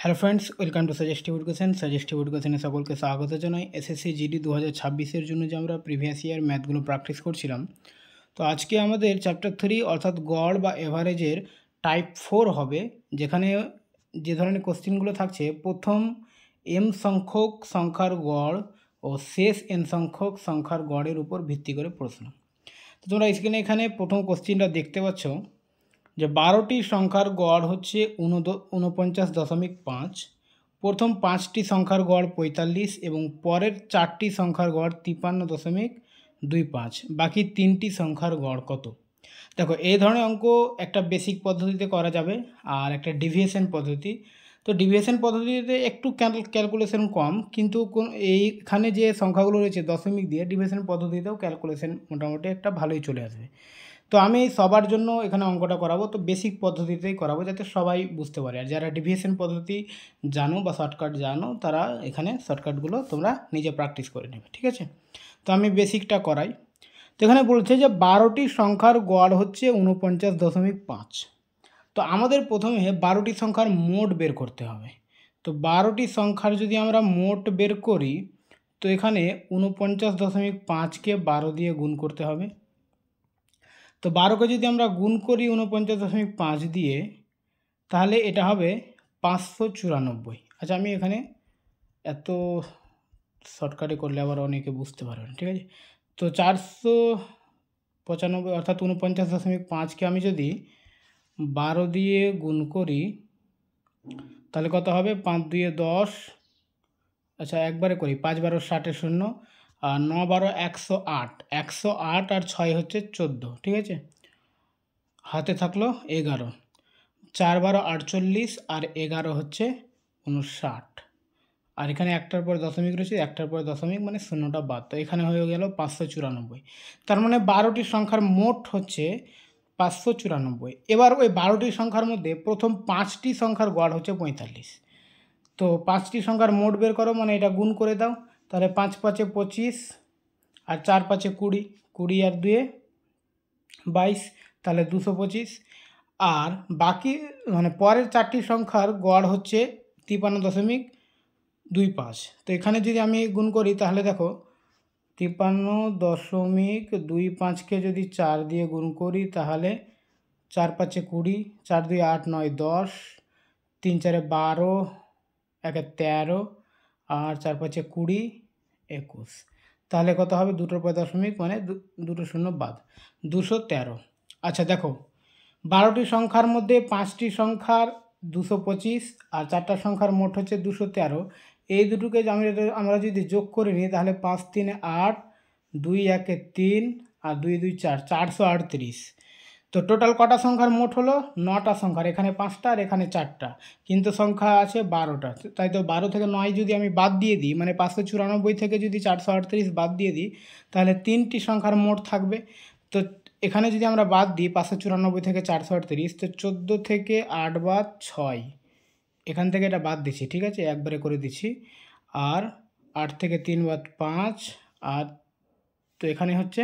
Hello friends, welcome to suggestive education. সাজেস্টিভ এডুকেশনে সকলকে স্বাগত জানাই। এসএসসি জিডি 2026-এর জন্য যে আমরা প্রিভিয়াস ইয়ার ম্যাথগুলো প্র্যাকটিস করছিলাম, তো আজকে আমাদের চ্যাপ্টার 3 অর্থাৎ গড় বা এভারেজের টাইপ 4 হবে, যেখানে যে ধরনের কোশ্চেনগুলো থাকছে, প্রথম এম সংখ্যক সংখ্যার গড় ও শেষ এন সংখ্যক সংখ্যার গড়ের উপর ভিত্তি করে প্রশ্ন। তো তোমরা স্ক্রিনে এখানে প্রথম কোশ্চেনটা দেখতে পাচ্ছ যে 12টি সংখ্যার গড় হচ্ছে 49.5, প্রথম 5টি সংখ্যার গড় 45 এবং পরের 4টি সংখ্যার গড় 53.25, বাকি 3টি সংখ্যার গড় কত? দেখো, এই ধরনের অঙ্ক একটা বেসিক পদ্ধতিতে করা যাবে আর একটা ডিভিয়েশন পদ্ধতি। তো ডিভিয়েশন পদ্ধতিতে একটু ক্যালকুলেশন কম, কিন্তু এইখানে যে সংখ্যাগুলো রয়েছে দশমিক দিয়ে, ডিভিয়েশন পদ্ধতিতেও ক্যালকুলেশন মোটামুটি একটা ভালোই চলে আসবে। তো আমি সবার জন্য এখানে অঙ্কটা করাবো, তো বেসিক পদ্ধতিতেই করাবো যাতে সবাই বুঝতে পারে। আর যারা ডিভিয়েশন পদ্ধতি জানো বা শর্টকাট জানো, তারা এখানে শর্টকাটগুলো তোমরা নিজে প্র্যাকটিস করে নেবে, ঠিক আছে? তো আমি বেসিকটা করাই। তো এখানে বলছে যে 12টি সংখ্যার গড় হচ্ছে 49.5। তো আমাদের প্রথমে 12টি সংখ্যার মোট বের করতে হবে। তো 12টি সংখ্যার যদি আমরা মোট বের করি, তো এখানে 49.5কে 12 দিয়ে গুণ করতে হবে। তো 12কে যদি আমরা গুণ করি 49.5 দিয়ে, তাহলে এটা হবে 594। আচ্ছা, আমি এখানে এত শর্টকাটে করলে আবার অনেকে বুঝতে পারবে না, ঠিক আছে? তো 495 অর্থাৎ 49.5কে আমি যদি 12 দিয়ে গুণ করি, তাহলে কত হবে? 5 2 10। আচ্ছা, একবারে করি। 5 12 60 শূন্য, আর 9 12 108, 108 আর 6 হচ্ছে 14, ঠিক আছে? হাতে থাকলো 11, 4 12 48 আর 11 হচ্ছে 59। আর এখানে একটার পর দশমিক রয়েছে, একটার পর দশমিক মানে শূন্যটা বাদ, তো এখানে হয়ে গেল 594। তার মানে 12টি সংখ্যার মোট হচ্ছে 594। এবার ওই 12টি সংখ্যার মধ্যে প্রথম 5টি সংখ্যার গড় হচ্ছে 45। তো 5টি সংখ্যার মোট বের করো, মানে এটা গুণ করে দাও। তাহলে 5 5 25 আর 4 5 20, 20 আর 2 22, তাহলে 225। আর বাকি মানে পরের 4টি সংখ্যার গড় হচ্ছে 53.25। তো এখানে যদি আমি গুণ করি, তাহলে দেখো 53.25কে যদি 4 দিয়ে গুণ করি, তাহলে 4 5 20, 4 2 8 9 10, 3 4 12, 1 13 আর 4 5 20 21। তাহলে কত হবে? দুটোর পর দশমিক মানে দুটো শূন্য বাদ, 213। আচ্ছা দেখো, 12টি সংখ্যার মধ্যে 5টি সংখ্যার 225 আর 4টা সংখ্যার মোট হচ্ছে 213। এই দুটোকে আমরা যদি যোগ করে নিই, তাহলে 5 3 8, 2 1 3 আর 2 2 4, 438। তো টোটাল কটা সংখ্যার মোট হলো? 9টা সংখ্যার। এখানে 5টা আর এখানে 4টা, কিন্তু সংখ্যা আছে 12টা। তাই তো 12 থেকে 9 যদি আমি বাদ দিয়ে দিই, মানে 594 থেকে যদি 438 বাদ দিয়ে দিই, তাহলে 3টি সংখ্যার মোট থাকবে। তো এখানে যদি আমরা বাদ দিই 594 থেকে 438, তো 14 থেকে 8 বাদ 6, এখান থেকে এটা বাদ দিচ্ছি, ঠিক আছে? একবারে করে দিচ্ছি। আর 8 থেকে 3 বাদ 5, আর তো এখানে হচ্ছে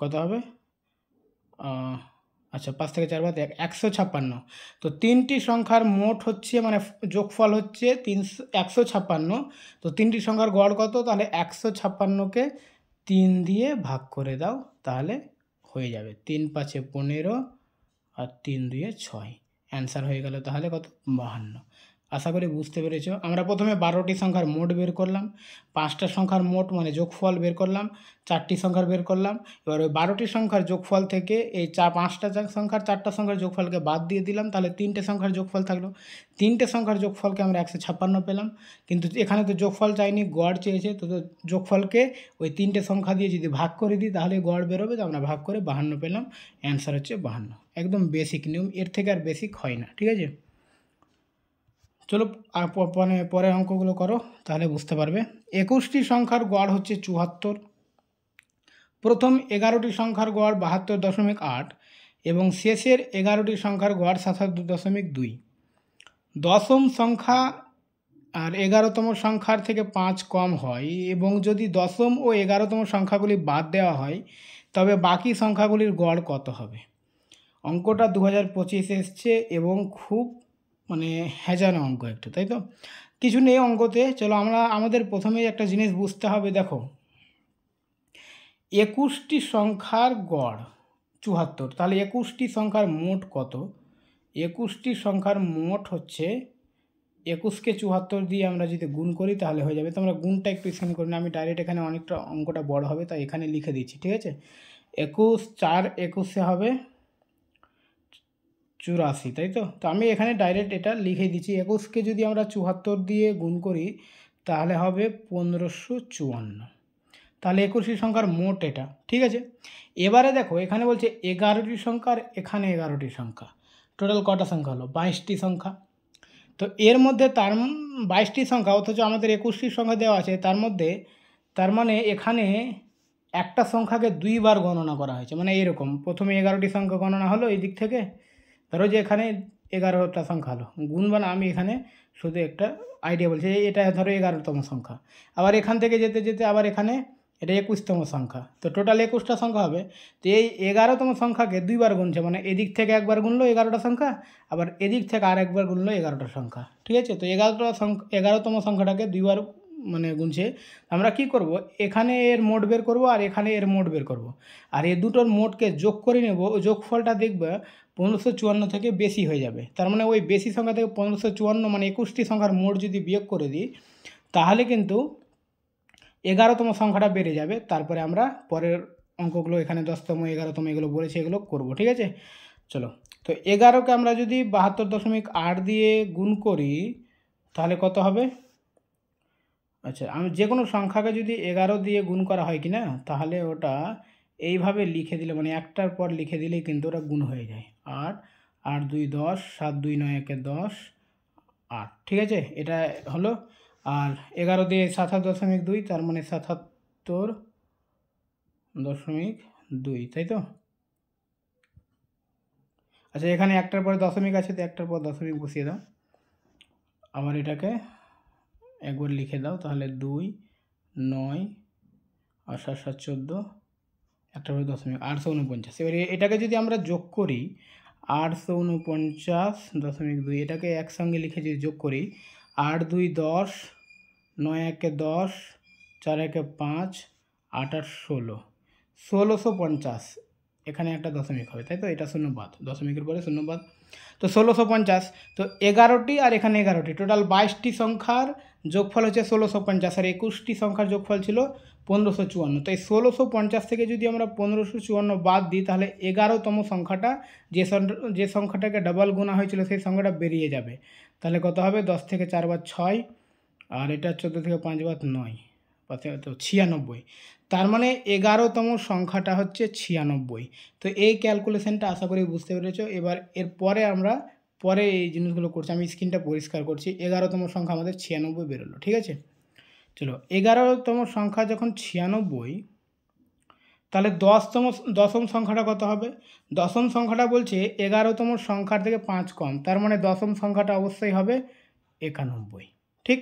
কত হবে? আচ্ছা, 5 থেকে 4 বাদ 156। তো 3টি সংখ্যার মোট হচ্ছে মানে যোগফল হচ্ছে 156। তো 3টি সংখ্যার গড় কত? তাহলে 156কে 3 দিয়ে ভাগ করে দাও, তাহলে হয়ে যাবে 3 5 15 আর 3 2 6। অ্যান্সার হয়ে গেল তাহলে কত? 52। আশা করি বুঝতে পেরেছো। আমরা প্রথমে 12টি সংখ্যার মোট বের করলাম, 5টা সংখ্যার মোট মানে যোগফল বের করলাম, 4টি সংখ্যার বের করলাম। এবার ওই 12টি সংখ্যার যোগফল থেকে এই 5টা সংখ্যার 4টা সংখ্যার যোগফলকে বাদ দিয়ে দিলাম, তাহলে 3টে সংখ্যার যোগফল থাকলো। 3টে সংখ্যার যোগফলকে আমরা 156 পেলাম, কিন্তু এখানে তো যোগফল চাইনি, গড় চেয়েছে। তো যোগফলকে ওই 3টে সংখ্যা দিয়ে যদি ভাগ করে দিই, তাহলে গড় বেরোবে। তো আমরা ভাগ করে 52 পেলাম, অ্যান্সার হচ্ছে 52। একদম বেসিক নিয়ম, এর থেকে আর বেসিক হয় না, ঠিক আছে? চলো মানে পরের অঙ্কগুলো করো, তাহলে বুঝতে পারবে। 21টি সংখ্যার গড় হচ্ছে 74, প্রথম 11টি সংখ্যার গড় 72.8 এবং শেষের 11টি সংখ্যার গড় 77.2। দশম সংখ্যা আর 11তম সংখ্যার থেকে 5 কম হয়, এবং যদি দশম ও 11তম সংখ্যাগুলি বাদ দেওয়া হয়, তবে বাকি সংখ্যাগুলির গড় কত হবে? অঙ্কটা 2025 এসছে এবং খুব মানে হ্যাজানো অঙ্ক একটু, তাই তো? কিছু নেই অঙ্কতে। চলো আমাদের প্রথমেই একটা জিনিস বুঝতে হবে। দেখো, 21টি সংখ্যার গড় 74, তাহলে 21টি সংখ্যার মোট কত? 21টি সংখ্যার মোট হচ্ছে, 21কে 74 দিয়ে আমরা যদি গুণ করি তাহলে হয়ে যাবে। তোমরা গুণটা একটু স্ক্যান করে না, আমি ডাইরেক্ট এখানে অনেকটা অঙ্কটা বড় হবে তাই এখানে লিখে দিচ্ছি, ঠিক আছে? 21 4 21 হবে 84, তাই তো? তো আমি এখানে ডাইরেক্ট এটা লিখে দিচ্ছি। 21কে যদি আমরা 74 দিয়ে গুণ করি তাহলে হবে 1554। তাহলে 21টি সংখ্যার মোট এটা, ঠিক আছে? এবারে দেখো, এখানে বলছে 11টি সংখ্যা আর এখানে 11টি সংখ্যা, টোটাল কটা সংখ্যা হলো? 22টি সংখ্যা। তো এর মধ্যে 22টি সংখ্যা, অথচ আমাদের 21টি সংখ্যা দেওয়া আছে, তার মানে এখানে একটা সংখ্যাকে দুইবার গণনা করা হয়েছে। মানে এরকম, প্রথমে 11টি সংখ্যা গণনা হলো এই দিক থেকে, ধরো যে এখানে 11টা সংখ্যা হলো, গুণবা না, আমি এখানে শুধু একটা আইডিয়া বলছি, এটা ধরো 11তম সংখ্যা। আবার এখান থেকে যেতে যেতে আবার এখানে এটা 21তম সংখ্যা, তো টোটাল 21টা সংখ্যা হবে। তো এই 11তম সংখ্যাকে দুইবার গুনছে, মানে এদিক থেকে একবার গুনলো 11টা সংখ্যা, আবার এদিক থেকে আর একবার গুনলো 11টা সংখ্যা, ঠিক আছে? তো 11তম সংখ্যাটাকে দুইবার মানে গুনছে। আমরা কি করব, এখানে এর মোট বের করব আর এখানে এর মোট বের করব, আর এই দুটোর মোটকে যোগ করে নেব। যোগফলটা দেখবে 1554 থেকে বেশি হয়ে যাবে। তার মানে ওই বেশি সংখ্যা থেকে 1554 মানে 21টি সংখ্যার মোট যদি বিয়োগ করে দিই তাহলে কিন্তু 11তম সংখ্যাটা বেড়ে যাবে। তারপরে আমরা পরের অঙ্কগুলো এখানে 10তম 11তম এগুলো বলেছে, এগুলো করব, ঠিক আছে? চলো, তো 11কে আমরা যদি 72.8 দিয়ে গুণ করি তাহলে কত হবে? আচ্ছা, আমি যে কোনো সংখ্যাকে যদি 11 দিয়ে গুণ করা হয় কি না, তাহলে ওটা এইভাবে লিখে দিলে, মানে একটার পর লিখে দিলেই কিন্তু ওটা গুণ হয়ে যায়। 8 8 2 10, 7 2 9 1 10, 8, ঠিক আছে? এটা হলো। আর 11 দিয়ে 77.2, তার মানে 77.2, তাই তো? আচ্ছা, এখানে একটার পরে দশমিক আছে, তো একটার পর দশমিক বসিয়ে দাও। আবার এটাকে একবার লিখে দাও, তাহলে 2 9 আর 7 7 14, একটার পরে দশমিক, 849। এবারে এটাকে যদি আমরা যোগ করি, 849.2, এটাকে একসঙ্গে লিখে যদি যোগ করি, 8 2 10, 9 1 10, 4 1 5, 8 8 16, 1650। এখানে একটা দশমিক হবে, তাই তো? এটা শূন্য বাদ, দশমিকের পরে শূন্য বাদ, তো 1650। তো 11টি আর এখানে 11টি, টোটাল 22টি সংখ্যার যোগফল হচ্ছে 1650, আর 21টি সংখ্যার যোগফল ছিল 1554। তো এই 1650 থেকে যদি আমরা 1554 বাদ দিই তাহলে 11তম সংখ্যাটা, যে সংখ্যাটাকে ডাবল গোনা হয়েছিল সেই সংখ্যাটা বেরিয়ে যাবে। তাহলে কত হবে? 10 থেকে 4 বার 6, আর এটা 14 থেকে 5 বার 9, তো 96। তার মানে 11তম সংখ্যাটা হচ্ছে 96। তো এই ক্যালকুলেশনটা আশা করি বুঝতে পেরেছো। এবার এরপরে আমরা পরে এই জিনিসগুলো করছি, আমি স্ক্রিনটা পরিষ্কার করছি। 11তম সংখ্যা আমাদের 96 বেরোলো, ঠিক আছে? চলো, 11তম সংখ্যা যখন 96, তাহলে দশম সংখ্যাটা কত হবে? দশম সংখ্যাটা বলছে 11তম সংখ্যার থেকে 5 কম, তার মানে দশম সংখ্যাটা অবশ্যই হবে 91, ঠিক?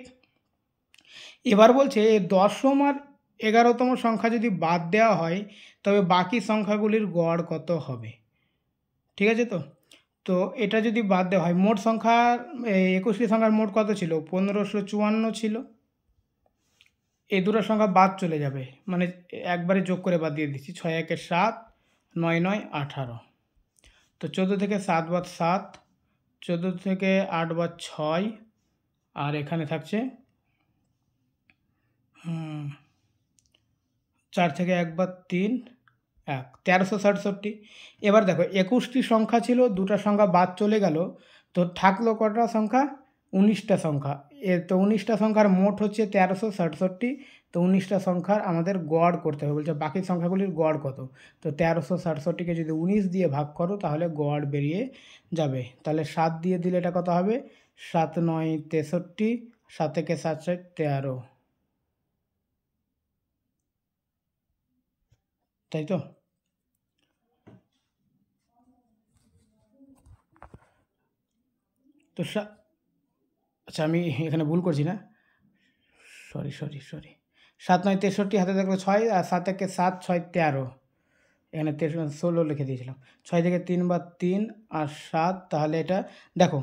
এবার বলছে দশম আর 11তম সংখ্যা যদি বাদ দেওয়া হয় তবে বাকি সংখ্যাগুলির গড় কত হবে, ঠিক আছে? তো তো এটা যদি বাদ দেওয়া হয়, মোট সংখ্যার 21টি সংখ্যার মোট কত ছিল? 1554 ছিল। এই দুটো সংখ্যা বাদ চলে যাবে, মানে একবারে যোগ করে বাদ দিয়ে দিচ্ছি। 6 1 7, 9 9 18, তো 14 থেকে 7 বাদ 7, 14 থেকে 8 বাদ 6, আর এখানে থাকছে 4 থেকে 1 বাদ 3, 1, 1367। এবার দেখো, 21টি সংখ্যা ছিল, দুটো সংখ্যা বাদ চলে গেল, তো থাকলো কটা সংখ্যা? 19টা সংখ্যা। তো 19টা সংখ্যার মোট হচ্ছে 1367। তো 19টা সংখ্যার আমাদের গড় করতে হবে, বলছে বাকি সংখ্যাগুলির গড় কত। তো 1367কে যদি 19 দিয়ে ভাগ করো তাহলে গড় বেরিয়ে যাবে। তাহলে 7 দিয়ে দিলে এটা কত হবে? 7 9 63, 7 থেকে 7 7 13, তাই তো? তো আচ্ছা, আমি এখানে ভুল করছি না, সরি 7 9 63, হাতে থাকলো 6, আর 7 থেকে 7 6 13, এখানে 16 লিখে দিয়েছিলাম। 6 থেকে 3 বার 3 আর 7, তাহলে এটা দেখো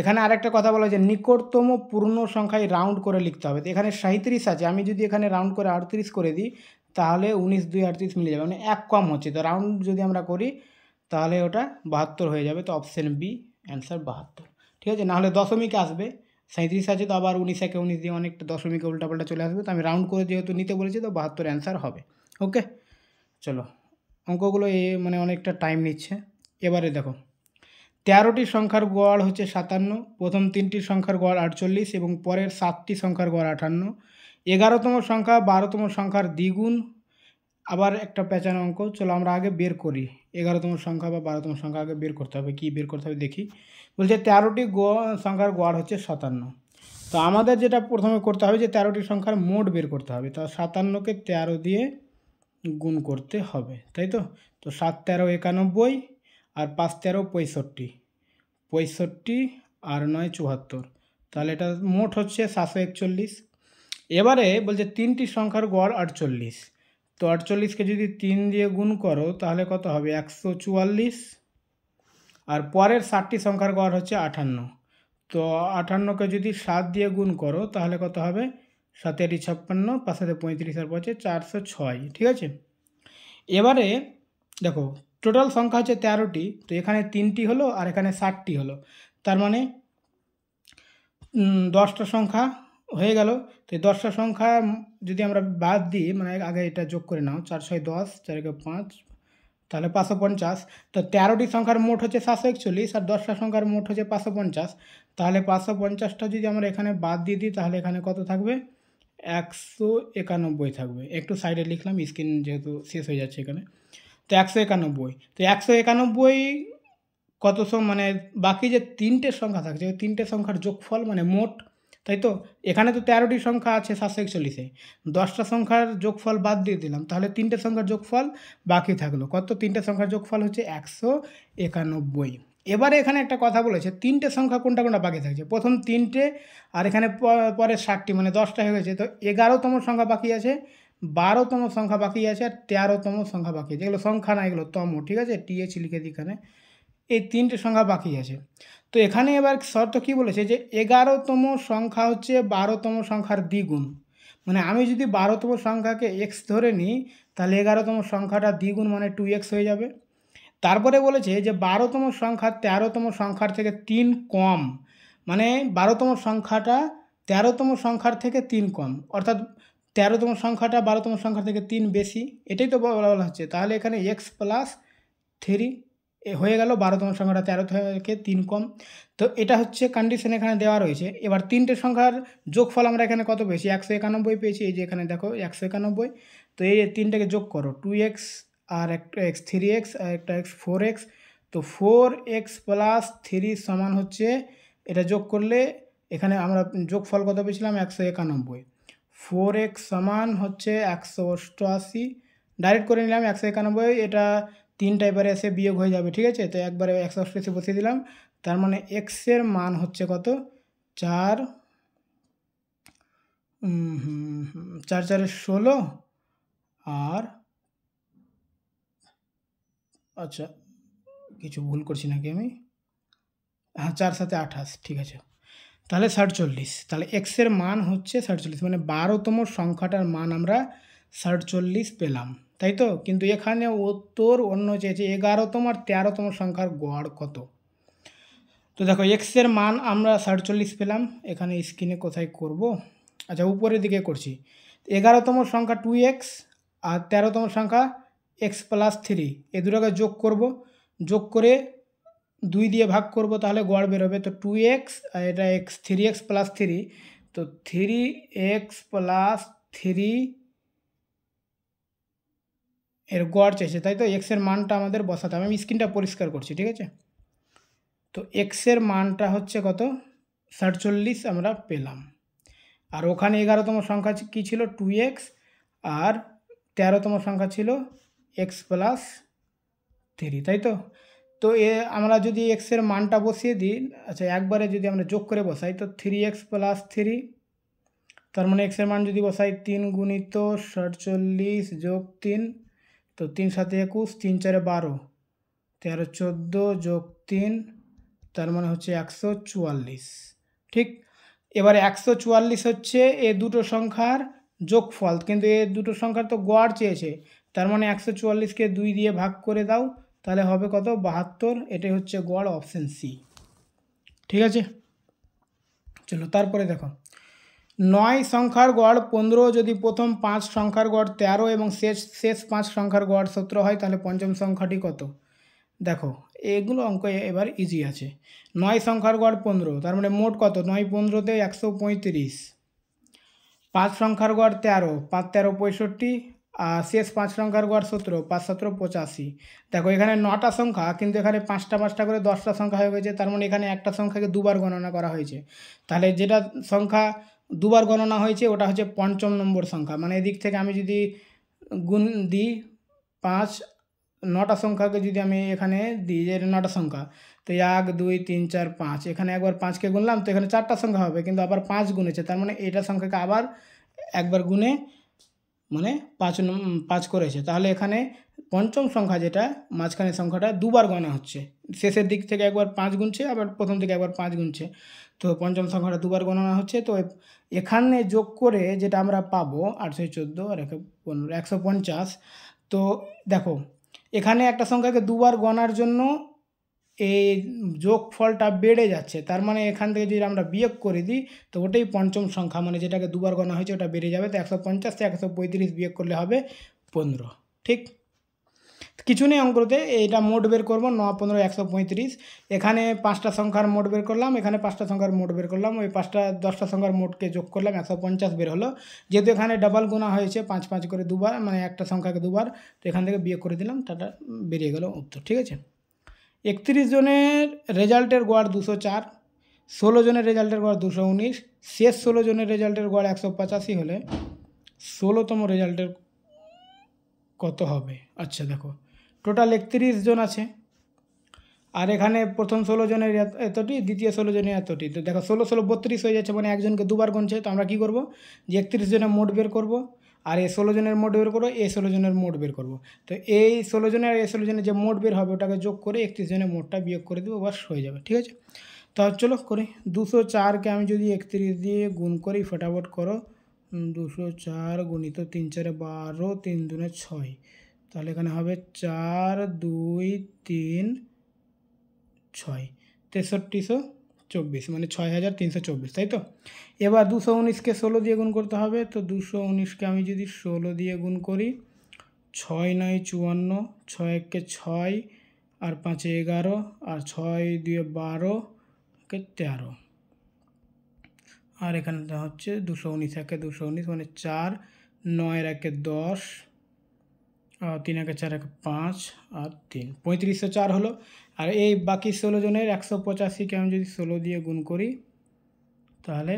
এখানে আরেকটা কথা বলা যে নিকটতম পূর্ণ সংখ্যায় রাউন্ড করে লিখতে হবে। তো এখানে 37 আছে, আমি যদি এখানে রাউন্ড করে 38 করে দিই তাহলে 19 2 38 মিলে যাবে, মানে এক কম হচ্ছে। তো রাউন্ড যদি আমরা করি তাহলে ওটা 72 হয়ে যাবে। তো অপশান বি অ্যান্সার 72, ঠিক আছে। নাহলে দশমিক আসবে, 37 আছে তো আবার 19 একে 19 দিয়ে অনেকটা দশমিকে উল্টাপাল্টা চলে আসবে। তো আমি রাউন্ড করে যেহেতু নিতে বলেছি তো 72 অ্যান্সার হবে। ওকে, চলো অঙ্কগুলো মানে অনেকটা টাইম নিচ্ছে। এবারে দেখো 13টি সংখ্যার গড় হচ্ছে 57, প্রথম 3টি সংখ্যার গড় 48 এবং পরের 7টি সংখ্যার গড় 58। 11তম সংখ্যা 12তম সংখ্যার দ্বিগুণ। আবার একটা পেঁচানো অঙ্ক, চলো আমরা আগে বের করি। 11তম সংখ্যা বা 12তম সংখ্যা আগে বের করতে হবে। কী বের করতে হবে দেখি। বলছে 13টি সংখ্যার গড় হচ্ছে 57। তো আমাদের যেটা প্রথমে করতে হবে যে 13টি সংখ্যার মোট বের করতে হবে। তো 57কে 13 দিয়ে গুণ করতে হবে, তাই তো। তো 7 13 91 আর 5 13 65, 65 আর 9 74, তাহলে এটা মোট হচ্ছে 741। এবারে বলছে 3টি সংখ্যার গড় 48। তো 48কে যদি 3 দিয়ে গুণ করো তাহলে কত হবে 144। আর পরের 7টি সংখ্যার গড় হচ্ছে 58। তো 58কে যদি 7 দিয়ে গুণ করো তাহলে কত হবে 7 8 56, 5 7 35 আর 5 406, ঠিক আছে। এবারে দেখো টোটাল সংখ্যা হচ্ছে 13টি, তো এখানে 3টি হলো আর এখানে 7টি হলো, তার মানে 10টা সংখ্যা হয়ে গেল। তো এই 10টা সংখ্যা যদি আমরা বাদ দিই, মানে আগে এটা যোগ করে নাও, 4 6 10, 4 5, তাহলে 550। তো 13টি সংখ্যার মোট হচ্ছে 741 আর 10টা সংখ্যার মোট হচ্ছে 550। তাহলে 550টা যদি আমরা এখানে বাদ দিয়ে দিই তাহলে এখানে কত থাকবে 191 থাকবে। একটু সাইডে লিখলাম, স্ক্রিন যেহেতু শেষ হয়ে যাচ্ছে এখানে। তো 191, তো 191 কত মানে বাকি যে 3টে সংখ্যা থাকছে ওই 3টে সংখ্যার যোগফল মানে মোট, তাই তো। এখানে তো 13টি সংখ্যা আছে 741-এ, 10টা সংখ্যার যোগফল বাদ দিয়ে দিলাম, তাহলে 3টে সংখ্যার যোগফল বাকি থাকলো কত, 3টে সংখ্যার যোগফল হচ্ছে 191। এবারে এখানে একটা কথা বলেছে 3টে সংখ্যা কোনটা কোনটা বাকি থাকছে, প্রথম 3টে আর এখানে পরে 7টি, মানে 10টা হয়ে গেছে। তো 11তম সংখ্যা বাকি আছে, 12তম সংখ্যা বাকি আছে আর 13তম সংখ্যা বাকি আছে। এগুলো সংখ্যা না, এগুলো তম, ঠিক আছে, টিএচ লিখে দিই এখানে। এই 3টে সংখ্যা বাকি আছে। তো এখানে এবার শর্ত কী বলেছে যে 11তম সংখ্যা হচ্ছে 12তম সংখ্যার দ্বিগুণ। মানে আমি যদি 12তম সংখ্যাকে এক্স ধরে নিই তাহলে 11তম সংখ্যাটা দ্বিগুণ মানে 2x হয়ে যাবে। তারপরে বলেছে যে 12তম সংখ্যা 13তম সংখ্যার থেকে 3 কম, মানে 12তম সংখ্যাটা 13তম সংখ্যার থেকে 3 কম, অর্থাৎ 13তম সংখ্যাটা 12তম সংখ্যার থেকে 3 বেশি, এটাই তো বলা হচ্ছে। তাহলে এখানে x + 3 হয়ে গেল, 12তম সংখ্যাটা 13 থেকে 3 কম। তো এটা হচ্ছে কন্ডিশন এখানে দেওয়া রয়েছে। এবার 3টে সংখ্যার যোগফল আমরা এখানে কত পেয়েছি 191 পেয়েছি, এই যে এখানে দেখো 191। তো এই 3টাকে যোগ করো, 2x আর একটা x 3x আর একটা x 4x। তো 4x + 3 সমান হচ্ছে, এটা যোগ করলে এখানে আমরা যোগফল কত পেয়েছিলাম 191। 4x সমান হচ্ছে 188, ডাইরেক্ট করে নিলাম 191, এটা 3টা এবারে এসে বিয়োগ হয়ে যাবে, ঠিক আছে। তো একবারে 188 বসিয়ে দিলাম, তার মানে এক্সের মান হচ্ছে কত 4 4 4 16 আর আচ্ছা কিছু ভুল করছি নাকি আমি, হ্যাঁ 4 7 28, ঠিক আছে। তাহলে 47, তাহলে এক্সের মান হচ্ছে 47, মানে 12তম সংখ্যাটার মান আমরা 47 পেলাম, তাই তো। কিন্তু এখানে উত্তর অন্য চেয়েছে 11তম আর 13তম সংখ্যার গড় কত। তো দেখো এক্সের মান আমরা 47 পেলাম, এখানে স্ক্রিনে কোথায় করব, আচ্ছা উপরের দিকে করছি। 11তম সংখ্যা 2x আর 13তম সংখ্যা x + 3, এ দুটোকে যোগ করব, যোগ করে 2 দিয়ে ভাগ করব, তাহলে গড় বেরোবে। তো 2x আর এটা x 3x + 3, তো 3x + 3 এর গড় চাইছে, তাই তো। এক্সের মানটা আমাদের বসাতে হবে, আমি স্ক্রিনটা পরিষ্কার করছি, ঠিক আছে। তো এক্সের মানটা হচ্ছে কত 47 আমরা পেলাম। আর ওখানে 11তম সংখ্যা কী ছিল 2x আর 13তম সংখ্যা ছিল x + 3, তাই তো। তো আমরা যদি এক্সের মানটা বসিয়ে দিই, আচ্ছা একবারে যদি আমরা যোগ করে বসাই, তো 3x + 3, তার মানে এক্সের মান যদি বসাই 3 × 47 + 3, তো 3 7 21, 3 4 12, 13 14 + 3 তার মানে হচ্ছে 144, ঠিক। এবারে 144 হচ্ছে এ দুটো সংখ্যার যোগফল, কিন্তু এ দুটো সংখ্যার তো গড় চেয়েছে, তার মানে 144কে 2 দিয়ে ভাগ করে দাও, তাহলে হবে কত? 72। এটাই হচ্ছে গড়, অপশন সি। ঠিক আছে, চলো তারপরে দেখো, 9 সংখ্যার গড় 15 যদি প্রথম 5 সংখ্যার গড় 13 এবং শেষ 5 সংখ্যার গড় 17 হয়, তাহলে পঞ্চম সংখ্যাটি কত? দেখো এগুলো অঙ্ক এবার ইজি আছে। 9 সংখ্যার গড় 15, তার মানে মোট কত? 9 15তে 135। 5 সংখ্যার গড় 13, 5 13 65, আর শেষ 5 সংখ্যার গড় 17, 5 17 85। দেখো এখানে 9টা সংখ্যা, কিন্তু এখানে 5টা 5টা করে 10টা সংখ্যা হয়ে গেছে, তার মানে এখানে একটা সংখ্যাকে দুবার গণনা করা হয়েছে। তাহলে যেটা সংখ্যা দুবার গণনা হয়েছে ওটা হচ্ছে পঞ্চম নম্বর সংখ্যা। মানে এদিক থেকে আমি যদি গুণ দিই 5, 9টা সংখ্যাকে যদি আমি এখানে দিই, যে 9টা সংখ্যা, তো 1 2 3 4 5, এখানে একবার 5কে গুনলাম তো এখানে 4টা সংখ্যা হবে, কিন্তু আবার 5 গুনেছে, তার মানে এটা সংখ্যাকে আবার একবার গুনে মানে 5 করেছে। তাহলে এখানে পঞ্চম সংখ্যা যেটা মাঝখানের সংখ্যাটা দুবার গণনা হচ্ছে, শেষের দিক থেকে একবার 5 গুনছে, আবার প্রথম দিকে একবার 5 গুনছে, তো পঞ্চম সংখ্যাটা দুবার গণনা হচ্ছে। তো এখানে যোগ করে যেটা আমরা পাবো 814 আর 15 150। তো দেখো এখানে একটা সংখ্যাকে দুবার গণার জন্য এই যোগফলটা বেড়ে যাচ্ছে, তার মানে এখান থেকে যদি আমরা বিয়োগ করে দিই তো ওটাই পঞ্চম সংখ্যা, মানে যেটাকে দুবার গণা হয়েছে ওটা বেড়ে যাবে। তো 150 থেকে 135 বিয়োগ করলে হবে 15, ঠিক। কিছু নেই অঙ্কতে, এইটা মোট বের করবো, 9 15 135। এখানে 5টা সংখ্যার মোট বের করলাম, এখানে 5টা সংখ্যার মোট বের করলাম, ওই 5টা 10টা সংখ্যার মোটকে যোগ করলাম, 150 বের হলো। যেহেতু এখানে ডাবল গুণা হয়েছে 5 5 করে দুবার, মানে একটা সংখ্যাকে দুবার, তো এখান থেকে বিয়োগ করে দিলাম, তাটা বেরিয়ে গেল উত্তর। ঠিক আছে, 31 জনের রেজাল্টের গড় 204, 16 জনের রেজাল্টের গড় 219, শেষ 16 জনের রেজাল্টের গড় 185 হলে 16তম রেজাল্টের কত হবে? আচ্ছা দেখো, টোটাল 31 জন আছে, আর এখানে প্রথম 16 জনের এতটি, দ্বিতীয় 16 জনের এতটি। তো দেখো 16 16 32 হয়ে যাচ্ছে, মানে একজনকে দুবার গুনছে। তো আমরা কী করব, যে 31 জনের মোট বের করব, আর এই 16 জনের মোট বের করবো, এই 16 জনের মোট বের করব। তো এই 16 জনের আর এই 16 জনের যে মোট বের হবে ওটাকে যোগ করে 31 জনের মোটটা বিয়োগ করে দেবো, বাস হয়ে যাবে। ঠিক আছে, তো চলো করি। 204কে আমি যদি 31 দিয়ে গুণ করি, ফটাফট করো, 204 গুণিত 3 4 12, 3 2 6, তাহলে এখানে হবে 4 2 3 6, 6324, মানে 6324, তাই তো। এবার 219কে 16 দিয়ে গুণ করতে হবে, তো 219কে আমি যদি 16 দিয়ে গুণ করি, 6 9 54, 6 1 6, আর 5 11, আর 6 2 12, 13, আর এখানে হচ্ছে 219 1 219, মানে 4 9 1 10, 3 1 4 1 5, আর 3 3504 হলো। আর এই বাকি 16 জনের 185কে আমি যদি 16 দিয়ে গুণ করি, তাহলে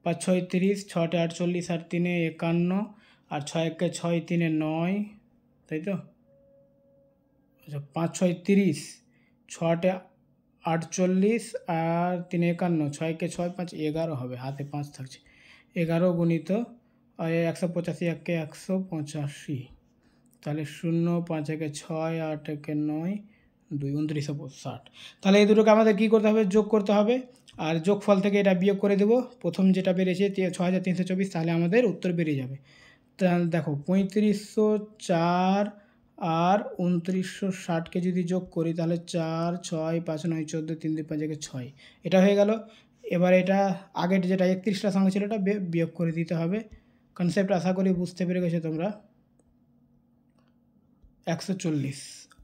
5 6 30, 6 48, আর 3 51, আর 6 1 6 3 9, তাই তো। আচ্ছা 5 6 30, 6 48, আর 3 51, 6 1 6 5 11 হবে, হাতে 5 থাকছে, 11 গুণিত 185 1 185, তাহলে 0 5 1 6 8 1 9 2 2960। তাহলে এই দুটোকে আমাদের কী করতে হবে? যোগ করতে হবে, আর যোগফল থেকে এটা বিয়োগ করে দেবো। প্রথম যেটা বেরিয়েছে 6324, তাহলে আমাদের উত্তর বেরিয়ে যাবে। তাহলে দেখো 3504 আর 2960কে যদি যোগ করি, তাহলে 4 6 5 9 14, 3 2 5 1 6, এটা হয়ে গেল। এবার এটা আগের যেটা 31টা সঙ্গে ছিল এটা বিয়োগ করে দিতে হবে। কনসেপ্ট আশা করি বুঝতে পেরে গেছো তোমরা। 140,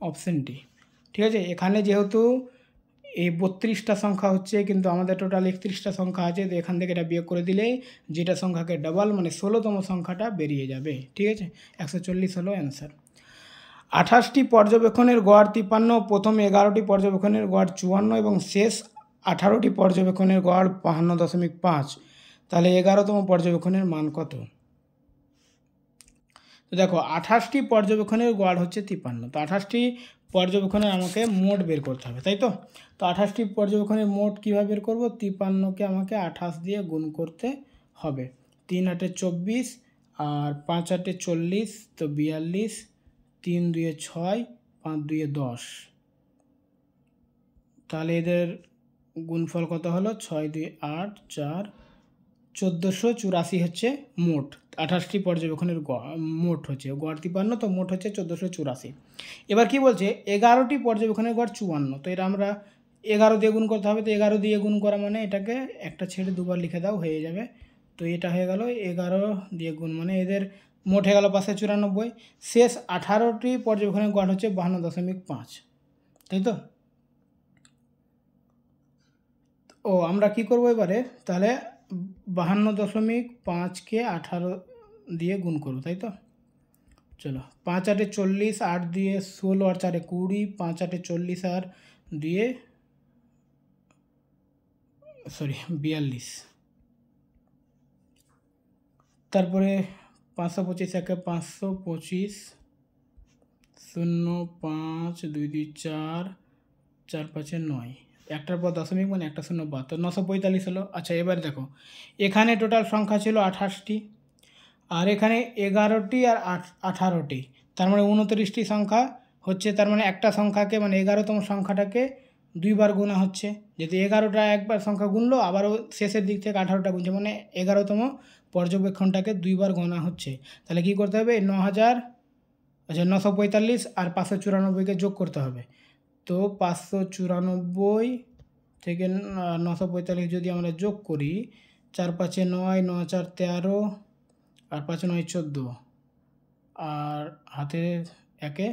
অপশন ডি। ঠিক আছে, এখানে যেহেতু এই 32টা সংখ্যা হচ্ছে, কিন্তু আমাদের টোটাল 31টা সংখ্যা আছে, তো এখান থেকে এটা বিয়োগ করে দিলেই যেটা সংখ্যাকে ডাবল, মানে 16তম সংখ্যাটা বেরিয়ে যাবে। ঠিক আছে, 140 হলো অ্যান্সার। 28টি পর্যবেক্ষণের গড় 53, প্রথম 11টি পর্যবেক্ষণের গড় 54 এবং শেষ 18টি পর্যবেক্ষণের গড় 52.5, তাহলে 11তম পর্যবেক্ষণের মান কত? তো দেখো 28টি পর্যবেক্ষণের গড় হচ্ছে 53, তো 28টি পর্যবেক্ষণের আমাকে মোট বের করতে হবে, তাই তো। তো 28টি পর্যবেক্ষণের মোট কীভাবে বের করবো? 53কে আমাকে 28 দিয়ে গুণ করতে হবে। 3 8 24, আর 5 8 40, তো 42, 3 2 6, 5 2 10, তাহলে এদের গুণফল কত হলো, 6 2 8 4 1484 হচ্ছে মোট। 28টি পর্যবেক্ষণের মোট হচ্ছে, গড় 53, তো মোট হচ্ছে 1484। এবার কি বলছে, 11টি পর্যবেক্ষণের গড় 54। তো এটা আমরা 11 দিয়ে গুণ করতে হবে। তো 11 দিয়ে গুণ করা মানে এটাকে একটা ছেড়ে দুবার লিখে দাও, হয়ে যাবে। তো এটা হয়ে গেল 11 দিয়ে গুণ, মানে এদের মোট হয়ে গেল 594। শেষ 18টি পর্যবেক্ষণের গড় হচ্ছে 52.5, তাই তো? ও আমরা কি করব এবারে, তাহলে 52.5কে 18 দিয়ে গুণ করব, তাই তো? চলো, 5 8 40, 8 দিয়ে 16 আর 4 20, 5 8 40 আর দিয়ে 42। তারপরে 525 একে 525, 0 5 2 2 4 4 5 9, একটার পর দশমিক মানে একটা 0 বাদ, তো 945 হলো। আচ্ছা এবার দেখো, এখানে টোটাল সংখ্যা ছিল 28টি, আর এখানে 11টি আর 18টি, তার মানে 29টি সংখ্যা হচ্ছে। তার মানে একটা সংখ্যাকে, মানে 11তম সংখ্যাটাকে দুইবার গোনা হচ্ছে। যদি 11টা একবার সংখ্যা গুনলো, আবারও শেষের দিক থেকে 18টা গুনছে, মানে 11তম পর্যবেক্ষণটাকে দুইবার গোনা হচ্ছে। তাহলে কি করতে হবে, 9000, আচ্ছা 945 আর 594কে যোগ করতে হবে। তো 594 থেকে 945 যদি আমরা যোগ করি, 4 5 9, 9 4 13, আর 5 9 14, আর হাতে একে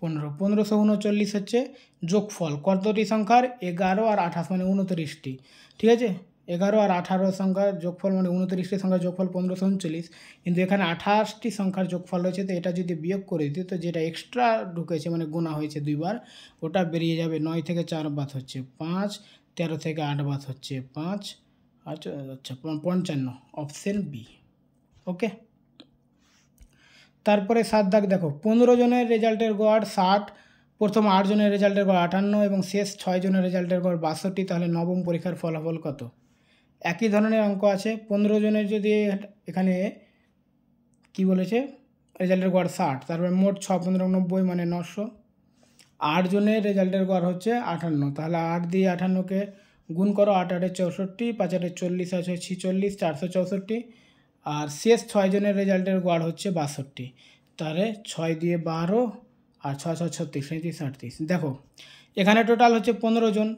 15, 1539 হচ্ছে যোগফল কতটি সংখ্যার, 11 আর 28 মানে 29টি। ঠিক আছে, 11 আর 18 সংখ্যার যোগফল মানে 29টি সংখ্যার যোগফল 1539, কিন্তু এখানে 28টি সংখ্যার যোগফল রয়েছে। তো এটা যদি বিয়োগ করে দিই, তো যেটা এক্সট্রা ঢুকেছে মানে গোনা হয়েছে দুইবার, ওটা বেরিয়ে যাবে। 9 থেকে 4 বাদ হচ্ছে 5, 13 থেকে 8 বাদ হচ্ছে 5, আচ্ছা 55, অপশন বি। ওকে, তারপরে 7 দাগ দেখো, 15 জনের রেজাল্টের গড় 60, প্রথম 8 জনের রেজাল্টের গড় 58 এবং শেষ 6 জনের রেজাল্টের গড় 62। তাহলে নবম পরীক্ষার ফলাফল কত? একই ধরনের অঙ্ক আছে। 15 জনের যদি এখানে কি বলেছে, রেজাল্টের গড় 60, তারপরে মোট 6 15 90 মানে 900। 8 জনের রেজাল্টের গড় হচ্ছে 58, তাহলে 8 দিয়ে 58কে গুণ করো, 8 8 64, 5 8 40 আছে 46, 464। আর শেষ 6 জনের রেজাল্টের গড় হচ্ছে 62, তাহলে 6 দিয়ে 12 আর 6 6 36, 37 38। দেখো এখানে টোটাল হচ্ছে 15 জন,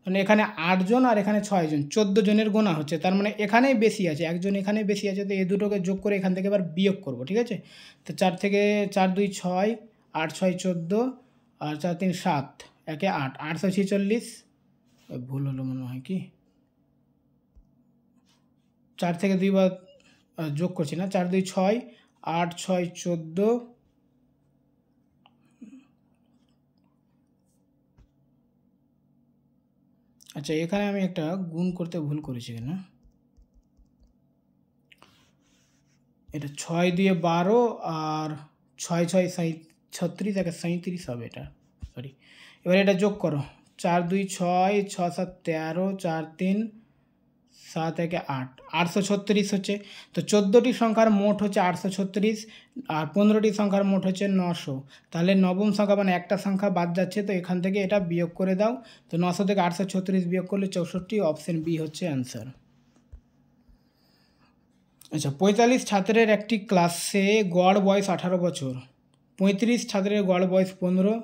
মানে এখানে 8 জন আর এখানে 6 জন, 14 জনের গোনা হচ্ছে। তার মানে এখানেই বেশি আছে, একজন এখানেই বেশি আছে। তো এই দুটোকে যোগ করে এখান থেকে এবার বিয়োগ করব, ঠিক আছে? তো 4 থেকে 4 2 6, 8 6 14, আর 4 3 7, একে 8, 846, ভুল হলো মনে হয়, কি 4 থেকে 2 বার যোগ করছি না, 4 2 6, 8 6 14, আচ্ছা এখানে আমি একটা গুণ করতে ভুল করেছি না, এটা 6 দিয়ে 12 আর 6 6 36 থেকে 37 হবে এটা, সরি। এবার এটা যোগ করো, 4 2 6, 6 7 13, 4 3 7 একে 8, 836 হচ্ছে। তো 14টি সংখ্যার মোট হচ্ছে 836, আর 15টি সংখ্যার মোট হচ্ছে 900। তাহলে নবম সংখ্যা মানে একটা সংখ্যা বাদ যাচ্ছে, তো এখান থেকে এটা বিয়োগ করে দাও। তো 900 থেকে 836 বিয়োগ করলে 64, অপশন বি হচ্ছে অ্যান্সার। আচ্ছা, 45 ছাত্রের একটি ক্লাসে গড় বয়স 18 বছর, 35 ছাত্রের গড় বয়স 15,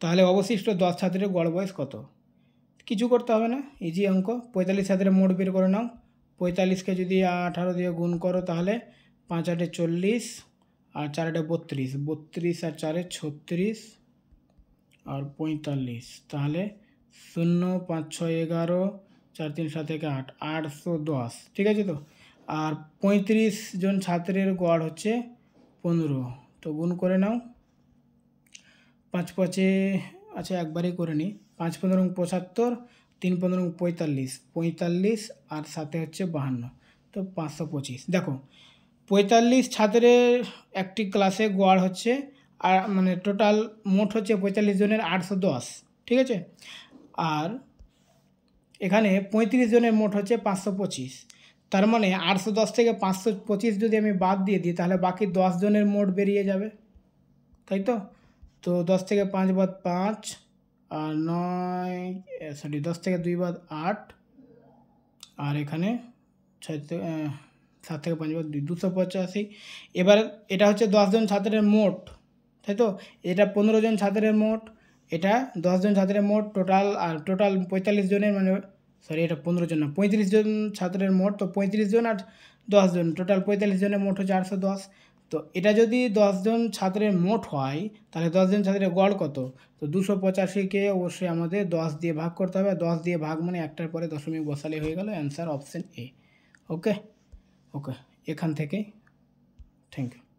তাহলে অবশিষ্ট 10 ছাত্রের গড় বয়স কত? কিছু করতে হবে না, ইজি অঙ্ক। 45 ছাত্রের মোট বের করে নাও। 45কে যদি 18 দিয়ে গুণ করো, তাহলে 5 8 40, আর 4 8 32, 32 আর 4 36, আর 45, তাহলে 0 5 6 11, 4 3 7 1 8, 810, ঠিক আছে তো? আর 35 জন ছাত্রের গড় হচ্ছে 15, তো গুণ করে নাও। 5 5, আচ্ছা একবারই করে নিই, 5 15 75, 3 15 45, 45 আর সাথে হচ্ছে 52, তো 525। দেখো 45 ছাত্রের একটি ক্লাসে গড় হচ্ছে, আর মানে টোটাল মোট হচ্ছে 45 জনের 810, ঠিক আছে? আর এখানে 35 জনের মোট হচ্ছে 525। তার মানে 810 থেকে 525 যদি আমি বাদ দিয়ে দিই, তাহলে বাকি 10 জনের মোট বেরিয়ে যাবে, তাই তো? তো 10 থেকে 5 বাদ 5, আর 10 থেকে 2 বাদ 8, আর এখানে 7 থেকে 5 বাদ 2, 285। এবার এটা হচ্ছে 10 জন ছাত্রের মোট, তাই তো? এটা 15 জন ছাত্রের মোট, এটা 10 জন ছাত্রের মোট টোটাল, আর টোটাল 45 জনের, মানে সরি এটা 15 জন না, 35 জন ছাত্রের মোট, তো 35 জন আর 10 জন টোটাল 45 জনের মোট হচ্ছে 810। তো এটা যদি 10 জন ছাত্রের মোট হয় তাহলে 10 জন ছাত্রের গড় কত? তো 285কে অবশ্যই আমাদের 10 দিয়ে ভাগ করতে হবে, 10 দিয়ে ভাগ মানে একটার পরে দশমিক বসালে হয়ে গেল, answer option A. Okay okay, এখান থেকেই। Thank you.